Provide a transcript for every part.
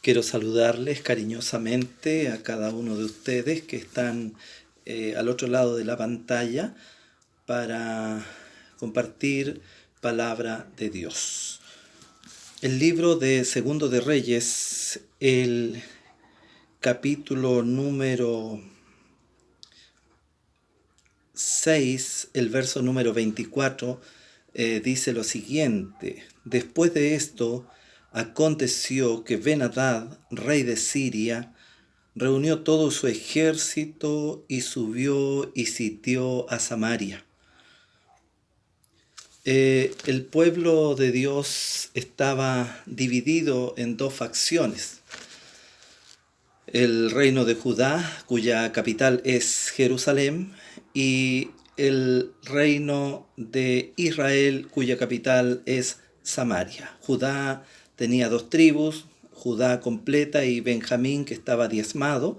Quiero saludarles cariñosamente a cada uno de ustedes que están al otro lado de la pantalla para compartir palabra de Dios. El libro de Segundo de Reyes, el capítulo número 6, el verso número 24, dice lo siguiente: después de esto, aconteció que Ben-Hadad, rey de Siria, reunió todo su ejército y subió y sitió a Samaria. El pueblo de Dios estaba dividido en dos facciones. El reino de Judá, cuya capital es Jerusalén, y el reino de Israel, cuya capital es Samaria. Judá tenía dos tribus, Judá completa y Benjamín, que estaba diezmado,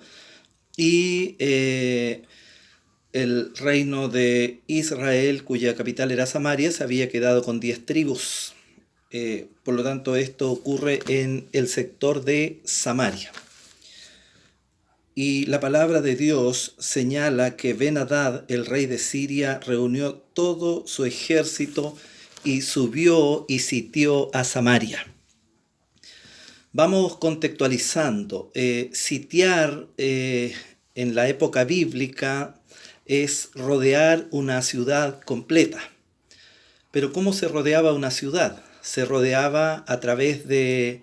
y el reino de Israel, cuya capital era Samaria, se había quedado con 10 tribus. Por lo tanto, esto ocurre en el sector de Samaria. Y la palabra de Dios señala que Ben-Hadad, el rey de Siria, reunió todo su ejército y subió y sitió a Samaria. Vamos contextualizando. Sitiar en la época bíblica es rodear una ciudad completa. Pero ¿cómo se rodeaba una ciudad? Se rodeaba a través de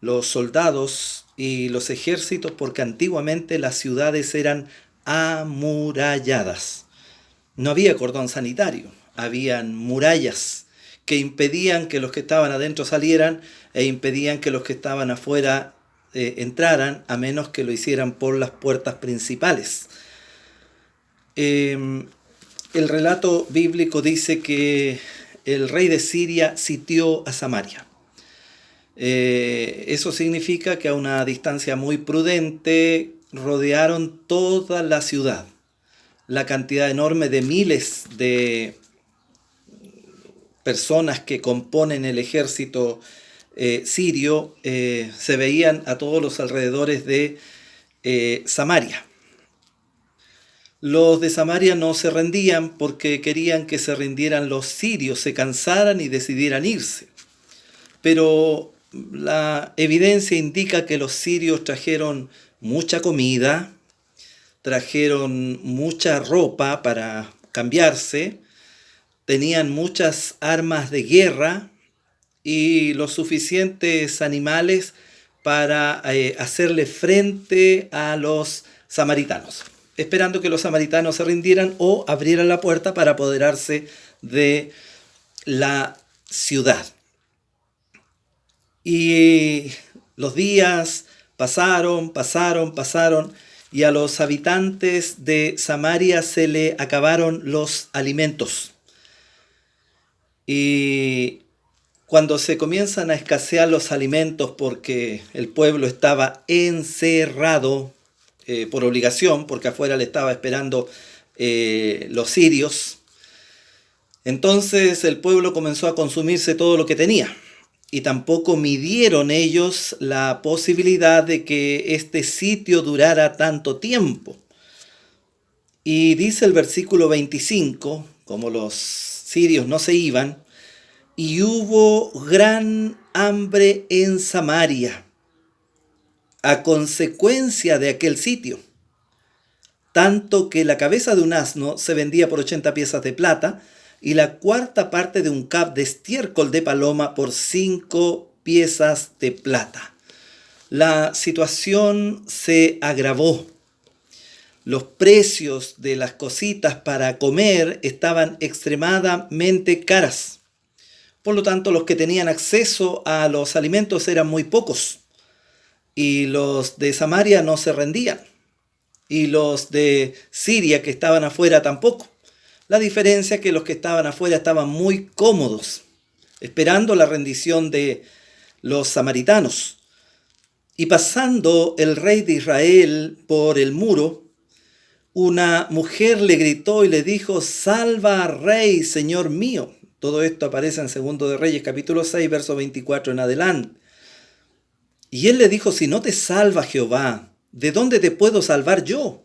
los soldados y los ejércitos, porque antiguamente las ciudades eran amuralladas. No había cordón sanitario, habían murallas que impedían que los que estaban adentro salieran e impedían que los que estaban afuera entraran, a menos que lo hicieran por las puertas principales. El relato bíblico dice que el rey de Siria sitió a Samaria. Eso significa que a una distancia muy prudente rodearon toda la ciudad. La cantidad enorme de miles de personas que componen el ejército sirio se veían a todos los alrededores de Samaria. Los de Samaria no se rendían porque querían que se rindieran los sirios, se cansaran y decidieran irse. Pero la evidencia indica que los sirios trajeron mucha comida, trajeron mucha ropa para cambiarse, tenían muchas armas de guerra y los suficientes animales para hacerle frente a los samaritanos, esperando que los samaritanos se rindieran o abrieran la puerta para apoderarse de la ciudad. Y los días pasaron, y a los habitantes de Samaria se le acabaron los alimentos. Y cuando se comienzan a escasear los alimentos porque el pueblo estaba encerrado por obligación, porque afuera le estaba esperando los sirios, entonces el pueblo comenzó a consumirse todo lo que tenía. Y tampoco midieron ellos la posibilidad de que este sitio durara tanto tiempo. Y dice el versículo 25, como los sirios no se iban, y hubo gran hambre en Samaria a consecuencia de aquel sitio, tanto que la cabeza de un asno se vendía por 80 piezas de plata, y la cuarta parte de un cab de estiércol de paloma por 5 piezas de plata. La situación se agravó. Los precios de las cositas para comer estaban extremadamente caras. Por lo tanto, los que tenían acceso a los alimentos eran muy pocos. Y los de Samaria no se rendían. Y los de Siria que estaban afuera tampoco. La diferencia es que los que estaban afuera estaban muy cómodos, esperando la rendición de los samaritanos. Y pasando el rey de Israel por el muro, una mujer le gritó y le dijo: «Salva, rey, señor mío». Todo esto aparece en Segundo de Reyes, capítulo 6, verso 24 en adelante. Y él le dijo, si no te salva Jehová, ¿de dónde te puedo salvar yo?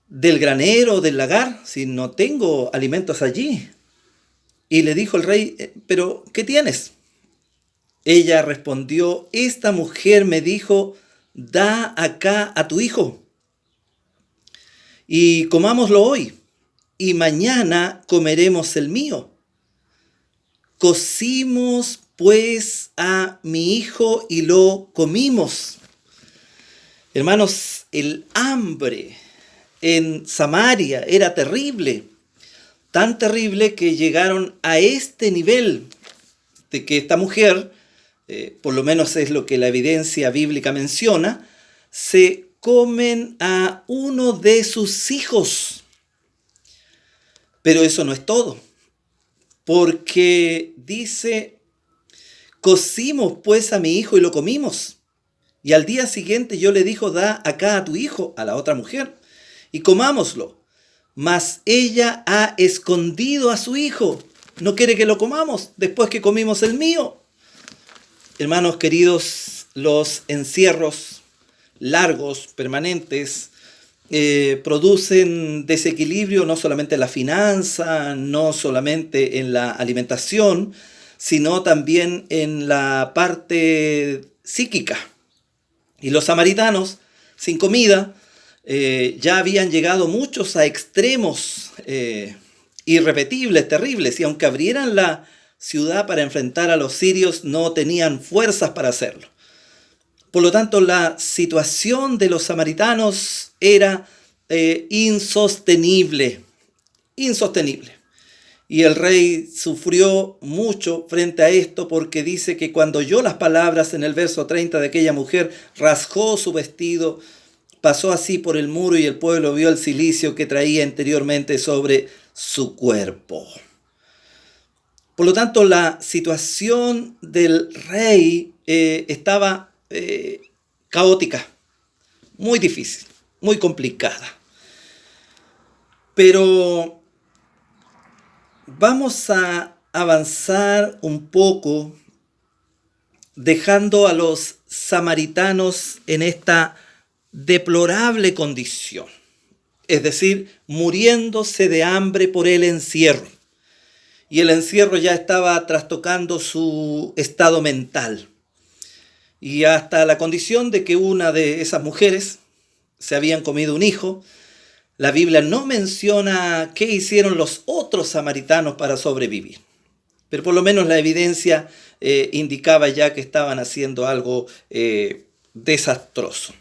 ¿Del granero, del lagar? Si no tengo alimentos allí. Y le dijo el rey, pero ¿qué tienes? Ella respondió, esta mujer me dijo, da acá a tu hijo y comámoslo hoy, y mañana comeremos el mío. Cocimos pues a mi hijo y lo comimos. Hermanos, el hambre en Samaria era terrible, tan terrible que llegaron a este nivel de que esta mujer, por lo menos es lo que la evidencia bíblica menciona, se comen a uno de sus hijos. Pero eso no es todo, porque dice, cocimos pues a mi hijo y lo comimos. Y al día siguiente yo le dijo, da acá a tu hijo, a la otra mujer, y comámoslo. Mas ella ha escondido a su hijo, no quiere que lo comamos después que comimos el mío. Hermanos queridos, los encierros largos, permanentes, producen desequilibrio no solamente en la finanza, no solamente en la alimentación, sino también en la parte psíquica. Y los samaritanos, sin comida, ya habían llegado muchos a extremos irrepetibles, terribles, y aunque abrieran la ciudad para enfrentar a los sirios, no tenían fuerzas para hacerlo. Por lo tanto, la situación de los samaritanos era insostenible. Y el rey sufrió mucho frente a esto porque dice que cuando oyó las palabras en el verso 30 de aquella mujer, rasgó su vestido, pasó así por el muro y el pueblo vio el cilicio que traía anteriormente sobre su cuerpo. Por lo tanto, la situación del rey estaba caótica, muy difícil, muy complicada. Pero vamos a avanzar un poco dejando a los samaritanos en esta deplorable condición, es decir, muriéndose de hambre por el encierro. Y el encierro ya estaba trastocando su estado mental. Y hasta la condición de que una de esas mujeres se habían comido un hijo. La Biblia no menciona qué hicieron los otros samaritanos para sobrevivir. Pero por lo menos la evidencia indicaba ya que estaban haciendo algo desastroso.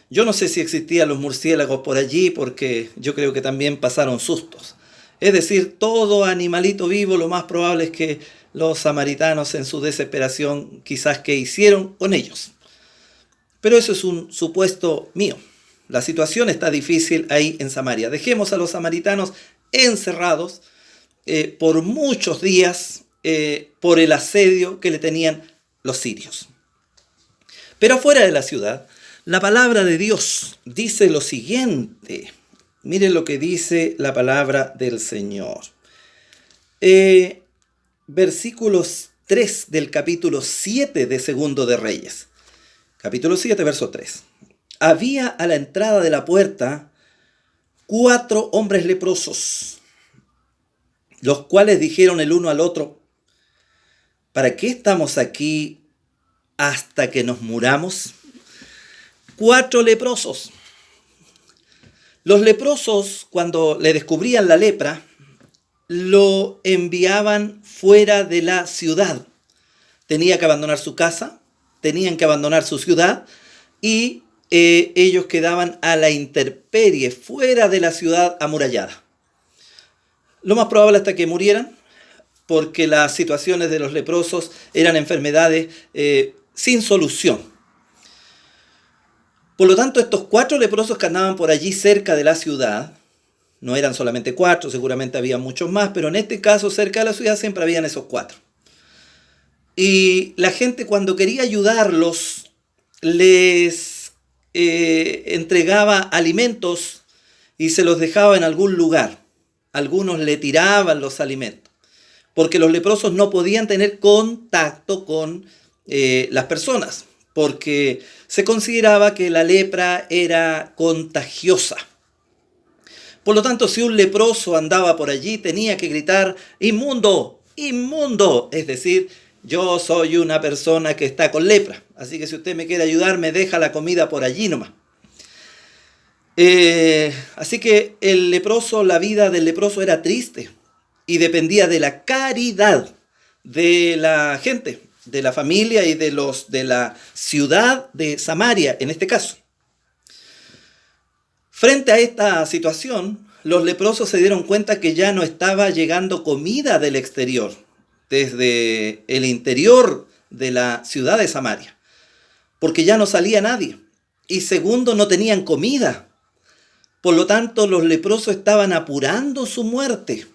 Yo no sé si existían los murciélagos por allí, porque yo creo que también pasaron sustos. Es decir, todo animalito vivo, lo más probable es que los samaritanos en su desesperación quizás que hicieron con ellos. Pero eso es un supuesto mío. La situación está difícil ahí en Samaria. Dejemos a los samaritanos encerrados por muchos días por el asedio que le tenían los sirios. Pero afuera de la ciudad, la palabra de Dios dice lo siguiente. Miren lo que dice la palabra del Señor. Versículos 3 del capítulo 7 de Segundo de Reyes. Capítulo 7, verso 3. Había a la entrada de la puerta 4 hombres leprosos, los cuales dijeron el uno al otro, ¿para qué estamos aquí hasta que nos muramos? 4 leprosos. Los leprosos, cuando le descubrían la lepra, lo enviaban fuera de la ciudad. Tenía que abandonar su casa, tenían que abandonar su ciudad y ellos quedaban a la intemperie, fuera de la ciudad amurallada. Lo más probable hasta que murieran, porque las situaciones de los leprosos eran enfermedades sin solución. Por lo tanto, estos 4 leprosos que andaban por allí cerca de la ciudad, no eran solamente 4, seguramente había muchos más, pero en este caso cerca de la ciudad siempre habían esos 4. Y la gente cuando quería ayudarlos les entregaba alimentos y se los dejaba en algún lugar. Algunos le tiraban los alimentos, porque los leprosos no podían tener contacto con las personas, porque se consideraba que la lepra era contagiosa. Por lo tanto, si un leproso andaba por allí, tenía que gritar, inmundo, inmundo, es decir, yo soy una persona que está con lepra, así que si usted me quiere ayudar, me deja la comida por allí nomás. Así que la vida del leproso era triste y dependía de la caridad de la gente, de la familia y de la ciudad de Samaria, en este caso. Frente a esta situación, los leprosos se dieron cuenta que ya no estaba llegando comida del exterior, desde el interior de la ciudad de Samaria, porque ya no salía nadie. Y segundo, no tenían comida. Por lo tanto, los leprosos estaban apurando su muerte,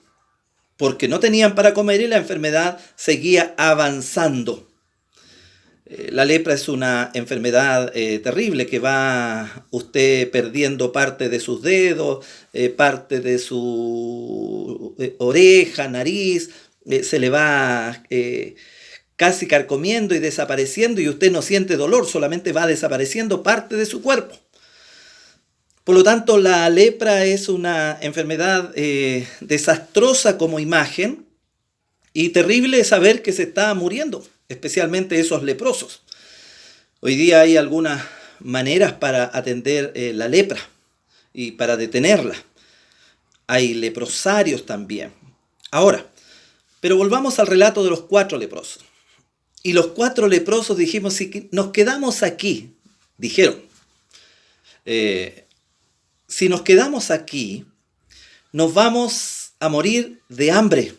porque no tenían para comer y la enfermedad seguía avanzando. La lepra es una enfermedad terrible que va usted perdiendo parte de sus dedos, parte de su oreja, nariz, se le va casi carcomiendo y desapareciendo y usted no siente dolor, solamente va desapareciendo parte de su cuerpo. Por lo tanto, la lepra es una enfermedad desastrosa como imagen y terrible saber que se está muriendo, especialmente esos leprosos. Hoy día hay algunas maneras para atender la lepra y para detenerla. Hay leprosarios también. Ahora, pero volvamos al relato de los 4 leprosos. Y los 4 leprosos dijimos, si nos quedamos aquí, dijeron, si nos quedamos aquí, nos vamos a morir de hambre,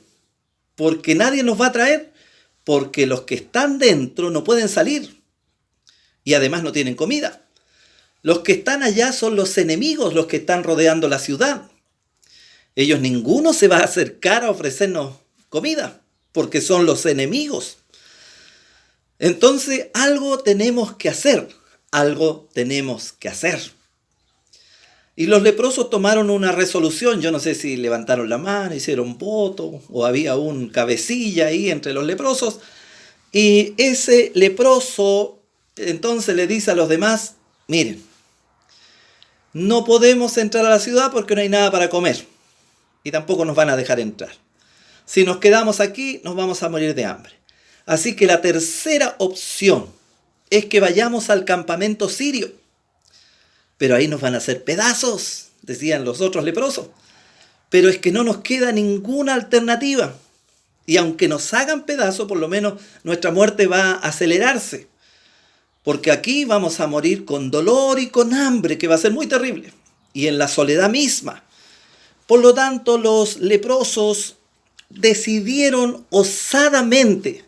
porque nadie nos va a traer, porque los que están dentro no pueden salir y además no tienen comida. Los que están allá son los enemigos, los que están rodeando la ciudad. Ellos ninguno se va a acercar a ofrecernos comida, porque son los enemigos. Entonces, algo tenemos que hacer, algo tenemos que hacer. Y los leprosos tomaron una resolución, yo no sé si levantaron la mano, hicieron voto, o había un cabecilla ahí entre los leprosos, y ese leproso entonces le dice a los demás, miren, no podemos entrar a la ciudad porque no hay nada para comer, y tampoco nos van a dejar entrar. Si nos quedamos aquí, nos vamos a morir de hambre. Así que la tercera opción es que vayamos al campamento sirio. Pero ahí nos van a hacer pedazos, decían los otros leprosos. Pero es que no nos queda ninguna alternativa. Y aunque nos hagan pedazos, por lo menos nuestra muerte va a acelerarse. Porque aquí vamos a morir con dolor y con hambre, que va a ser muy terrible. Y en la soledad misma. Por lo tanto, los leprosos decidieron osadamente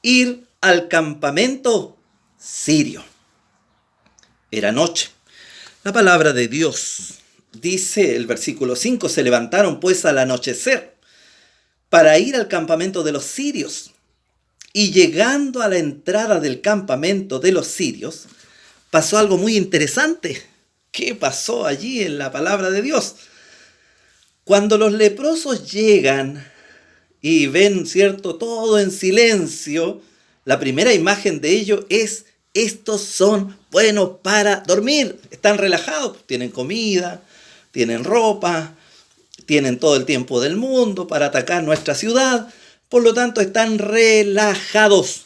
ir al campamento sirio. Era noche. La palabra de Dios dice, el versículo 5, se levantaron pues al anochecer para ir al campamento de los sirios. Y llegando a la entrada del campamento de los sirios, pasó algo muy interesante. ¿Qué pasó allí en la palabra de Dios? Cuando los leprosos llegan y ven, ¿cierto?, todo en silencio, la primera imagen de ellos es: estos son buenos para dormir, están relajados, tienen comida, tienen ropa, tienen todo el tiempo del mundo para atacar nuestra ciudad, por lo tanto están relajados.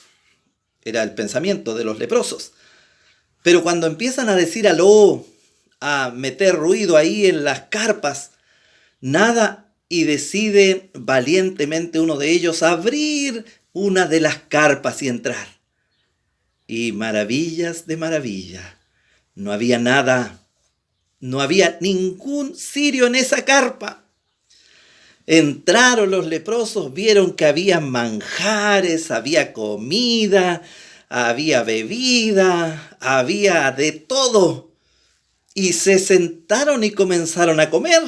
Era el pensamiento de los leprosos. Pero cuando empiezan a decir aló, a meter ruido ahí en las carpas, nada, y deciden valientemente uno de ellos abrir una de las carpas y entrar. Y maravillas de maravilla, no había nada, no había ningún sirio en esa carpa. Entraron los leprosos, vieron que había manjares, había comida, había bebida, había de todo. Y se sentaron y comenzaron a comer.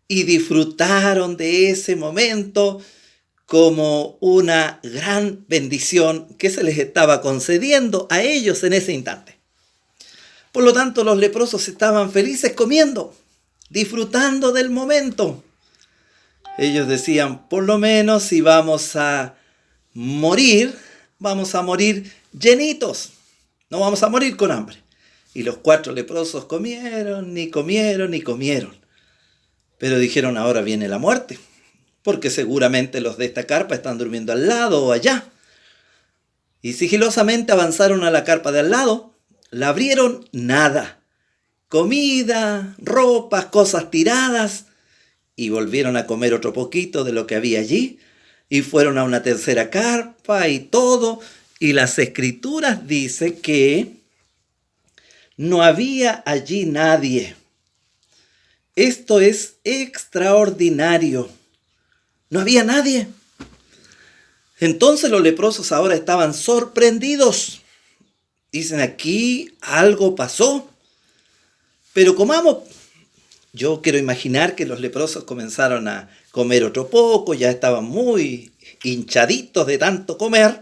Y disfrutaron de ese momento como una gran bendición que se les estaba concediendo a ellos en ese instante. Por lo tanto, los leprosos estaban felices comiendo, disfrutando del momento. Ellos decían, por lo menos si vamos a morir, vamos a morir llenitos, no vamos a morir con hambre. Y los 4 leprosos comieron, ni comieron, ni comieron. Pero dijeron, ahora viene la muerte, porque seguramente los de esta carpa están durmiendo al lado o allá. Y sigilosamente avanzaron a la carpa de al lado, la abrieron, nada. Comida, ropas, cosas tiradas, y volvieron a comer otro poquito de lo que había allí, y fueron a una tercera carpa y todo, y las escrituras dicen que no había allí nadie. Esto es extraordinario. No había nadie. Entonces los leprosos ahora estaban sorprendidos. Dicen, aquí algo pasó. Pero comamos. Yo quiero imaginar que los leprosos comenzaron a comer otro poco, ya estaban muy hinchaditos de tanto comer.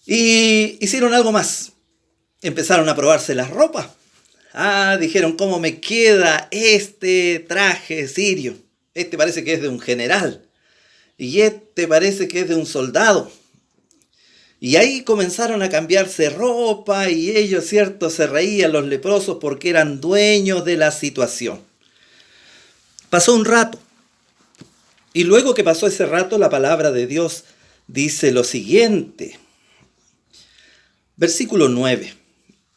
Y hicieron algo más. Empezaron a probarse las ropas. Dijeron, ¿cómo me queda este traje sirio? Este parece que es de un general. Y este parece que es de un soldado. Y ahí comenzaron a cambiarse ropa y ellos, cierto, se reían los leprosos porque eran dueños de la situación. Pasó un rato. Y luego que pasó ese rato, la palabra de Dios dice lo siguiente. Versículo 9.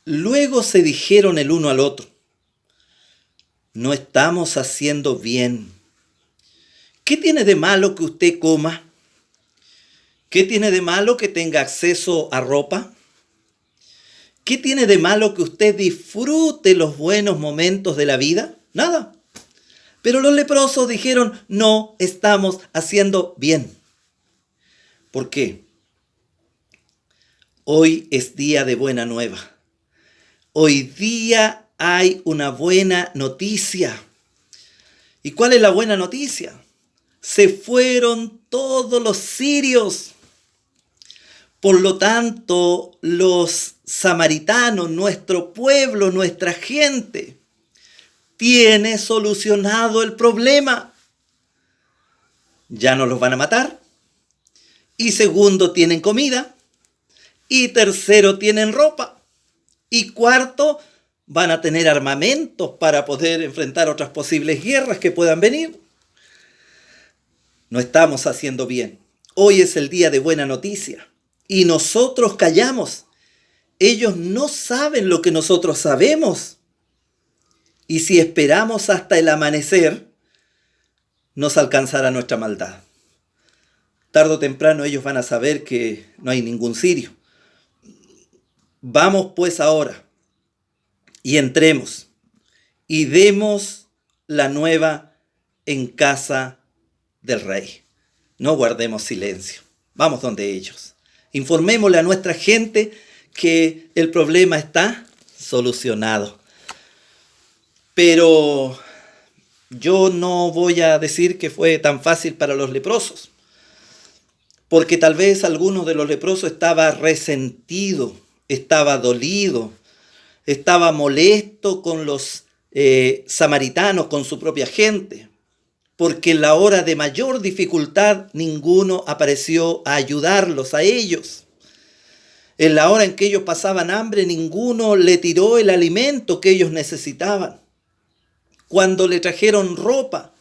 Luego se dijeron el uno al otro, no estamos haciendo bien. ¿Qué tiene de malo que usted coma? ¿Qué tiene de malo que tenga acceso a ropa? ¿Qué tiene de malo que usted disfrute los buenos momentos de la vida? Nada. Pero los leprosos dijeron, no estamos haciendo bien. ¿Por qué? Hoy es día de buena nueva. Hoy día hay una buena noticia. ¿Y cuál es la buena noticia? Se fueron todos los sirios. Por lo tanto, los samaritanos, nuestro pueblo, nuestra gente, tiene solucionado el problema. Ya no los van a matar. Y segundo, tienen comida. Y tercero, tienen ropa. Y cuarto, van a tener armamentos para poder enfrentar otras posibles guerras que puedan venir. No estamos haciendo bien. Hoy es el día de buena noticia. Y nosotros callamos. Ellos no saben lo que nosotros sabemos. Y si esperamos hasta el amanecer, nos alcanzará nuestra maldad. Tarde o temprano ellos van a saber que no hay ningún sirio. Vamos pues ahora y entremos y demos la nueva en casa del rey. No guardemos silencio. Vamos donde ellos. Informémosle a nuestra gente que el problema está solucionado. Pero yo no voy a decir que fue tan fácil para los leprosos. Porque tal vez alguno de los leprosos estaba resentido, estaba dolido, estaba molesto con los samaritanos, con su propia gente. Porque en la hora de mayor dificultad ninguno apareció a ayudarlos a ellos. En la hora en que ellos pasaban hambre, ninguno le tiró el alimento que ellos necesitaban. Cuando le trajeron ropa,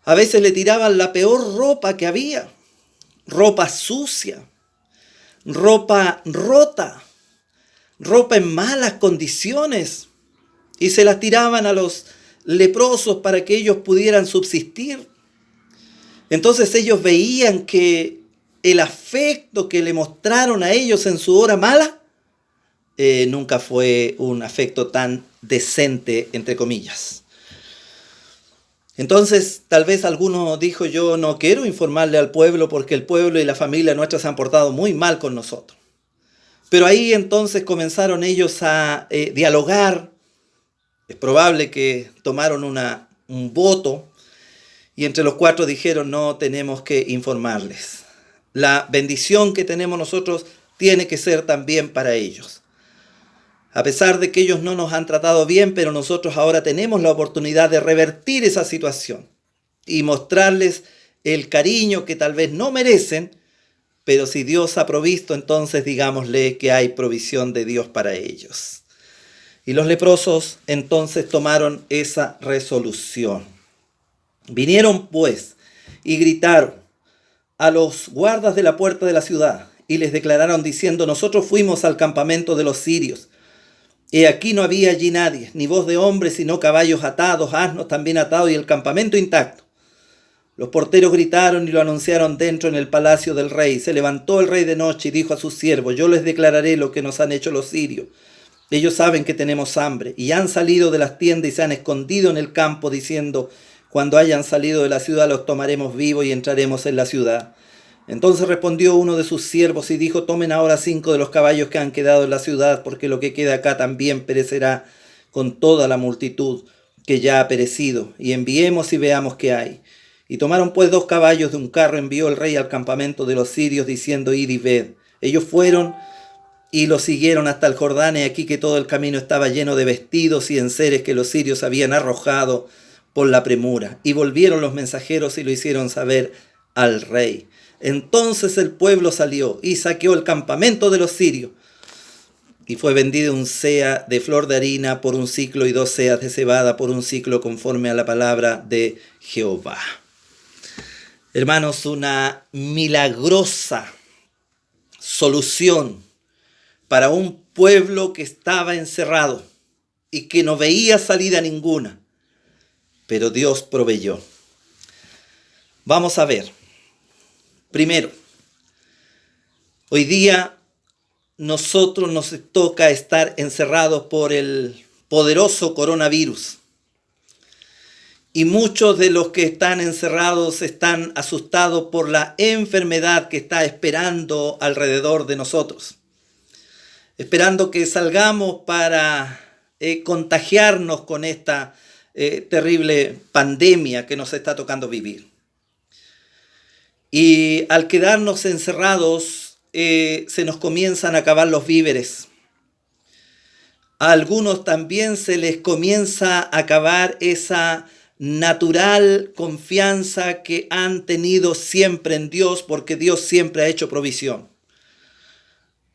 a veces le tiraban la peor ropa que había. Ropa sucia, ropa rota, ropa en malas condiciones. Y se las tiraban a los leprosos para que ellos pudieran subsistir. Entonces ellos veían que el afecto que le mostraron a ellos en su hora mala nunca fue un afecto tan decente, entre comillas. Entonces tal vez alguno dijo, yo no quiero informarle al pueblo porque el pueblo y la familia nuestra se han portado muy mal con nosotros. Pero ahí entonces comenzaron ellos a dialogar. Es probable que tomaron un voto y entre los 4 dijeron, no tenemos que informarles. La bendición que tenemos nosotros tiene que ser también para ellos. A pesar de que ellos no nos han tratado bien, pero nosotros ahora tenemos la oportunidad de revertir esa situación y mostrarles el cariño que tal vez no merecen, pero si Dios ha provisto, entonces digámosle que hay provisión de Dios para ellos. Y los leprosos entonces tomaron esa resolución. Vinieron pues y gritaron a los guardas de la puerta de la ciudad y les declararon diciendo: nosotros fuimos al campamento de los sirios. Y aquí no había allí nadie, ni voz de hombre, sino caballos atados, asnos también atados y el campamento intacto. Los porteros gritaron y lo anunciaron dentro en el palacio del rey. Se levantó el rey de noche y dijo a sus siervos: yo les declararé lo que nos han hecho los sirios. Ellos saben que tenemos hambre y han salido de las tiendas y se han escondido en el campo diciendo: cuando hayan salido de la ciudad los tomaremos vivos y entraremos en la ciudad. Entonces respondió uno de sus siervos y dijo: tomen ahora 5 de los caballos que han quedado en la ciudad, porque lo que queda acá también perecerá con toda la multitud que ya ha perecido, y enviemos y veamos qué hay. Y tomaron pues 2 caballos de un carro, envió el rey al campamento de los sirios, diciendo: id y ved. Ellos fueron y lo siguieron hasta el Jordán, y aquí que todo el camino estaba lleno de vestidos y enseres que los sirios habían arrojado por la premura. Y volvieron los mensajeros y lo hicieron saber al rey. Entonces el pueblo salió y saqueó el campamento de los sirios. Y fue vendido un seah de flor de harina por 1 siclo y 2 seas de cebada por 1 siclo, conforme a la palabra de Jehová. Hermanos, una milagrosa solución para un pueblo que estaba encerrado y que no veía salida ninguna. Pero Dios proveyó. Vamos a ver. Primero, hoy día nosotros nos toca estar encerrados por el poderoso coronavirus. Y muchos de los que están encerrados están asustados por la enfermedad que está esperando alrededor de nosotros. Esperando que salgamos para contagiarnos con esta terrible pandemia que nos está tocando vivir. Y al quedarnos encerrados, se nos comienzan a acabar los víveres. A algunos también se les comienza a acabar esa natural confianza que han tenido siempre en Dios, porque Dios siempre ha hecho provisión.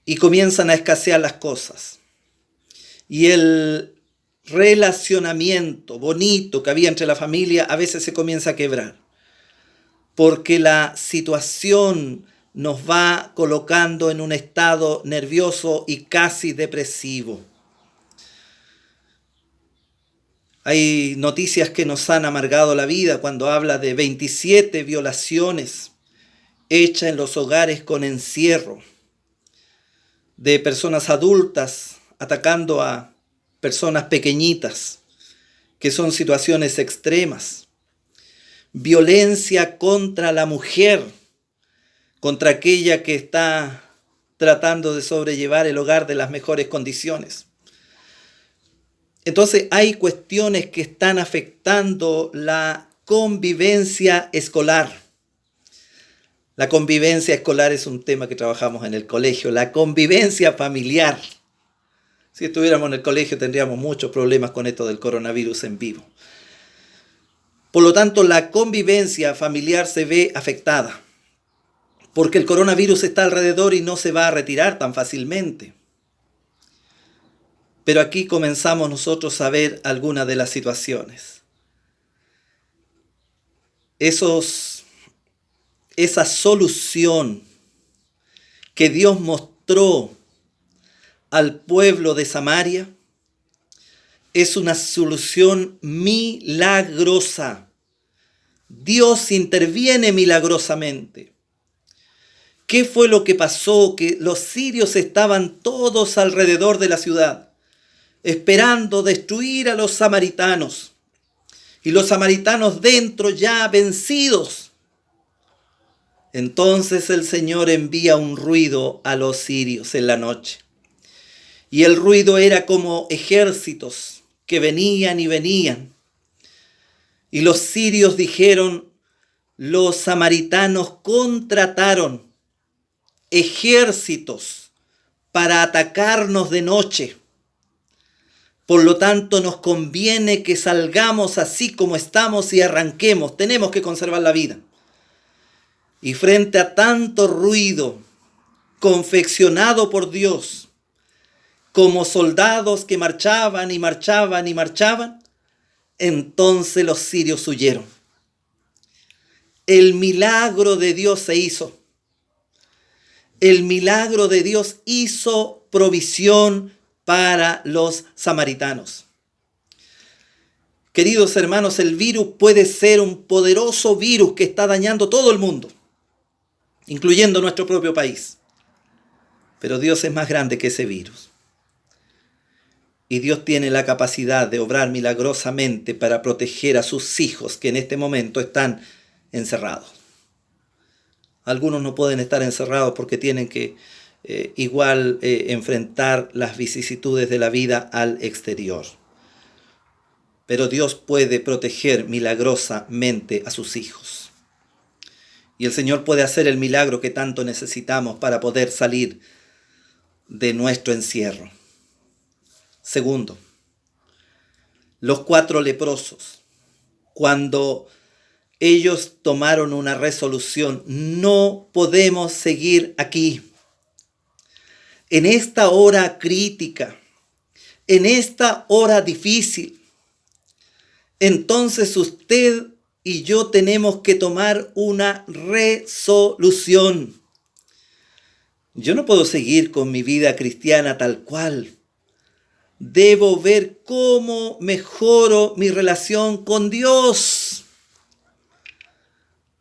Y comienzan a escasear las cosas. Y el relacionamiento bonito que había entre la familia a veces se comienza a quebrar, porque la situación nos va colocando en un estado nervioso y casi depresivo. Hay noticias que nos han amargado la vida cuando habla de 27 violaciones hechas en los hogares con encierro, de personas adultas atacando a personas pequeñitas, que son situaciones extremas. Violencia contra la mujer, contra aquella que está tratando de sobrellevar el hogar de las mejores condiciones. Entonces hay cuestiones que están afectando la convivencia escolar. La convivencia escolar es un tema que trabajamos en el colegio, la convivencia familiar. Si estuviéramos en el colegio tendríamos muchos problemas con esto del coronavirus en vivo. Por lo tanto, la convivencia familiar se ve afectada, porque el coronavirus está alrededor y no se va a retirar tan fácilmente. Pero aquí comenzamos nosotros a ver algunas de las situaciones. Esa solución que Dios mostró al pueblo de Samaria es una solución milagrosa. Dios interviene milagrosamente. ¿Qué fue lo que pasó? Que los sirios estaban todos alrededor de la ciudad, esperando destruir a los samaritanos. Y los samaritanos dentro ya vencidos. Entonces el Señor envía un ruido a los sirios en la noche. Y el ruido era como ejércitos que venían y venían. Y los sirios dijeron: los samaritanos contrataron ejércitos para atacarnos de noche. Por lo tanto, nos conviene que salgamos así como estamos y arranquemos. Tenemos que conservar la vida. Y frente a tanto ruido confeccionado por Dios, como soldados que marchaban y marchaban y marchaban, entonces los sirios huyeron. El milagro de Dios se hizo. El milagro de Dios hizo provisión para los samaritanos. Queridos hermanos, el virus puede ser un poderoso virus que está dañando todo el mundo, incluyendo nuestro propio país. Pero Dios es más grande que ese virus. Y Dios tiene la capacidad de obrar milagrosamente para proteger a sus hijos que en este momento están encerrados. Algunos no pueden estar encerrados porque tienen que enfrentar las vicisitudes de la vida al exterior. Pero Dios puede proteger milagrosamente a sus hijos. Y el Señor puede hacer el milagro que tanto necesitamos para poder salir de nuestro encierro. Segundo, los 4 leprosos, cuando ellos tomaron una resolución: no podemos seguir aquí. En esta hora crítica, en esta hora difícil, entonces usted y yo tenemos que tomar una resolución. Yo no puedo seguir con mi vida cristiana tal cual. Debo ver cómo mejoro mi relación con Dios.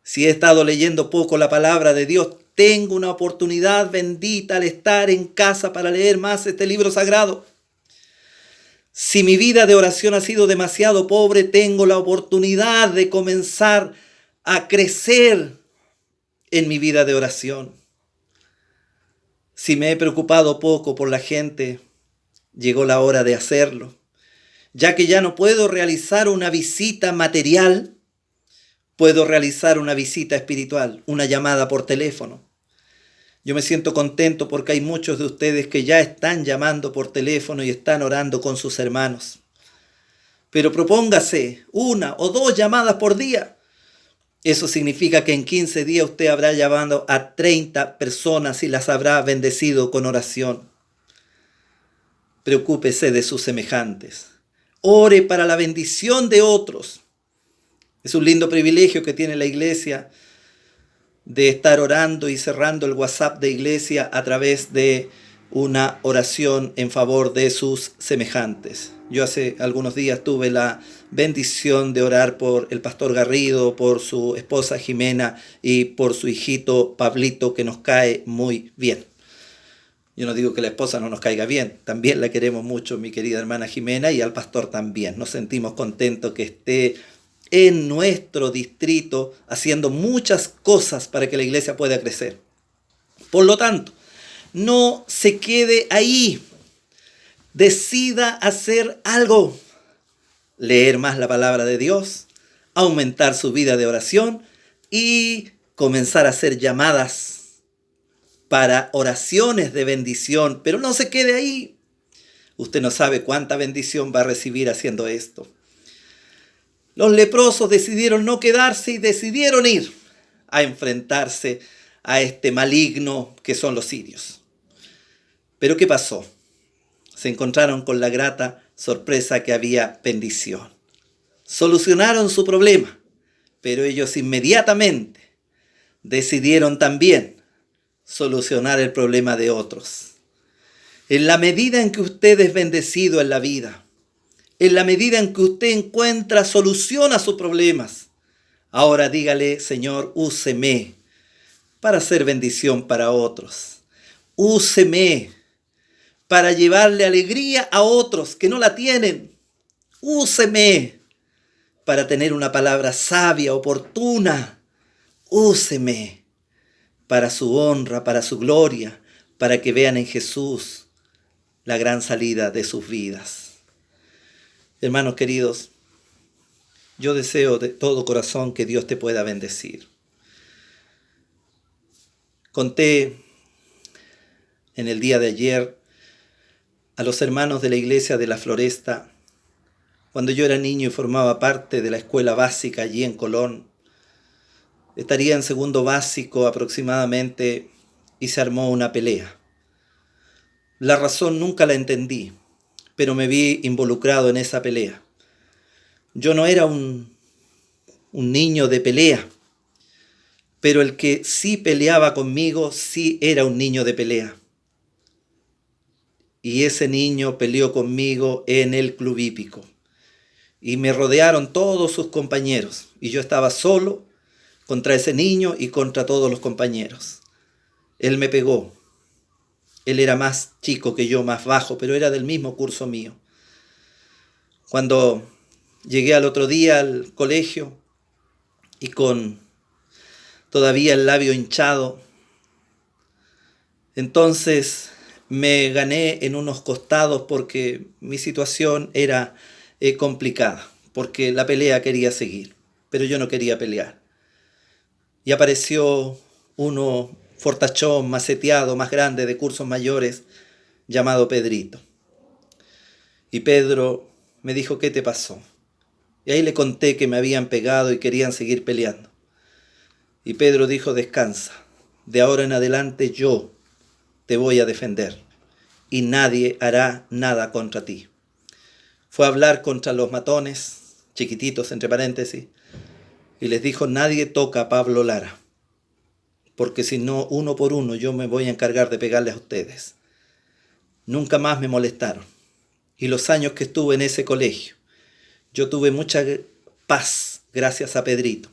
Si he estado leyendo poco la palabra de Dios, tengo una oportunidad bendita al estar en casa para leer más este libro sagrado. Si mi vida de oración ha sido demasiado pobre, tengo la oportunidad de comenzar a crecer en mi vida de oración. Si me he preocupado poco por la gente, llegó la hora de hacerlo. Ya que ya no puedo realizar una visita material, puedo realizar una visita espiritual, una llamada por teléfono. Yo me siento contento porque hay muchos de ustedes que ya están llamando por teléfono y están orando con sus hermanos. Pero propóngase 1 o 2 llamadas por día. Eso significa que en 15 días usted habrá llamado a 30 personas y las habrá bendecido con oración. Preocúpese de sus semejantes. Ore para la bendición de otros. Es un lindo privilegio que tiene la iglesia de estar orando y cerrando el WhatsApp de iglesia a través de una oración en favor de sus semejantes. Yo hace algunos días tuve la bendición de orar por el pastor Garrido, por su esposa Jimena y por su hijito Pablito, que nos cae muy bien. Yo no digo que la esposa no nos caiga bien, también la queremos mucho, mi querida hermana Jimena, y al pastor también. Nos sentimos contentos que esté en nuestro distrito haciendo muchas cosas para que la iglesia pueda crecer. Por lo tanto, no se quede ahí. Decida hacer algo. Leer más la palabra de Dios, aumentar su vida de oración y comenzar a hacer llamadas para oraciones de bendición. Pero no se quede ahí. Usted no sabe cuánta bendición va a recibir haciendo esto. Los leprosos decidieron no quedarse y decidieron ir a enfrentarse a este maligno que son los sirios. Pero ¿qué pasó? Se encontraron con la grata sorpresa que había bendición. Solucionaron su problema, pero ellos inmediatamente decidieron también solucionar el problema de otros. En la medida en que usted es bendecido en la vida, en la medida en que usted encuentra solución a sus problemas, ahora dígale: Señor, úseme para hacer bendición para otros. Úseme para llevarle alegría a otros que no la tienen. Úseme para tener una palabra sabia, oportuna. Úseme para su honra, para su gloria, para que vean en Jesús la gran salida de sus vidas. Hermanos queridos, yo deseo de todo corazón que Dios te pueda bendecir. Conté en el día de ayer a los hermanos de la iglesia de la Floresta, cuando yo era niño y formaba parte de la escuela básica allí en Colón. Estaría en segundo básico aproximadamente y se armó una pelea. La razón nunca la entendí, pero me vi involucrado en esa pelea. Yo no era un niño de pelea, pero el que sí peleaba conmigo sí era un niño de pelea. Y ese niño peleó conmigo en el club hípico. Y me rodearon todos sus compañeros. Y yo estaba solo contra ese niño y contra todos los compañeros. Él me pegó. Él era más chico que yo, más bajo, pero era del mismo curso mío. Cuando llegué al otro día al colegio y con todavía el labio hinchado, entonces me gané en unos costados porque mi situación era complicada, porque la pelea quería seguir, pero yo no quería pelear. Y apareció uno fortachón, maceteado, más grande, de cursos mayores, llamado Pedrito. Y Pedro me dijo, ¿qué te pasó? Y ahí le conté que me habían pegado y querían seguir peleando. Y Pedro dijo, descansa, de ahora en adelante yo te voy a defender y nadie hará nada contra ti. Fue a hablar contra los matones, chiquititos entre paréntesis, y les dijo, nadie toca a Pablo Lara, porque si no, uno por uno yo me voy a encargar de pegarles a ustedes. Nunca más me molestaron. Y los años que estuve en ese colegio, yo tuve mucha paz gracias a Pedrito.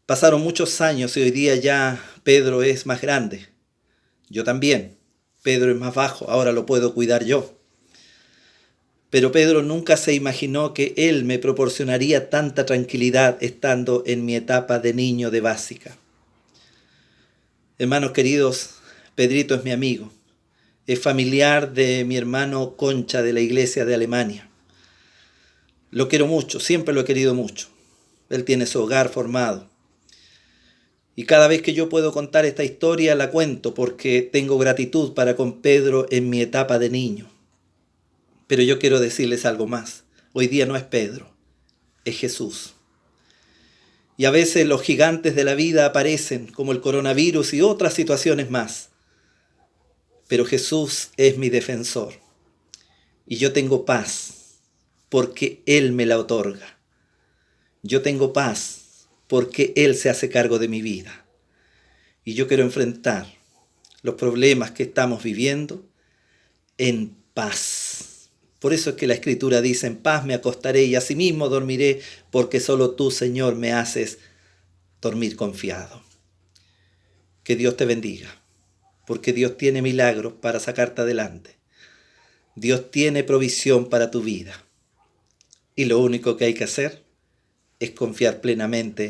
Pasaron muchos años y hoy día ya Pedro es más grande. Yo también. Pedro es más bajo, ahora lo puedo cuidar yo. Pero Pedro nunca se imaginó que él me proporcionaría tanta tranquilidad estando en mi etapa de niño de básica. Hermanos queridos, Pedrito es mi amigo. Es familiar de mi hermano Concha de la iglesia de Alemania. Lo quiero mucho, siempre lo he querido mucho. Él tiene su hogar formado. Y cada vez que yo puedo contar esta historia la cuento porque tengo gratitud para con Pedro en mi etapa de niño. Pero yo quiero decirles algo más. Hoy día no es Pedro, es Jesús. Y a veces los gigantes de la vida aparecen como el coronavirus y otras situaciones más. Pero Jesús es mi defensor. Y yo tengo paz porque Él me la otorga. Yo tengo paz porque Él se hace cargo de mi vida. Y yo quiero enfrentar los problemas que estamos viviendo en paz. Por eso es que la Escritura dice, en paz me acostaré y asimismo dormiré, porque solo tú, Señor, me haces dormir confiado. Que Dios te bendiga, porque Dios tiene milagros para sacarte adelante. Dios tiene provisión para tu vida. Y lo único que hay que hacer es confiar plenamente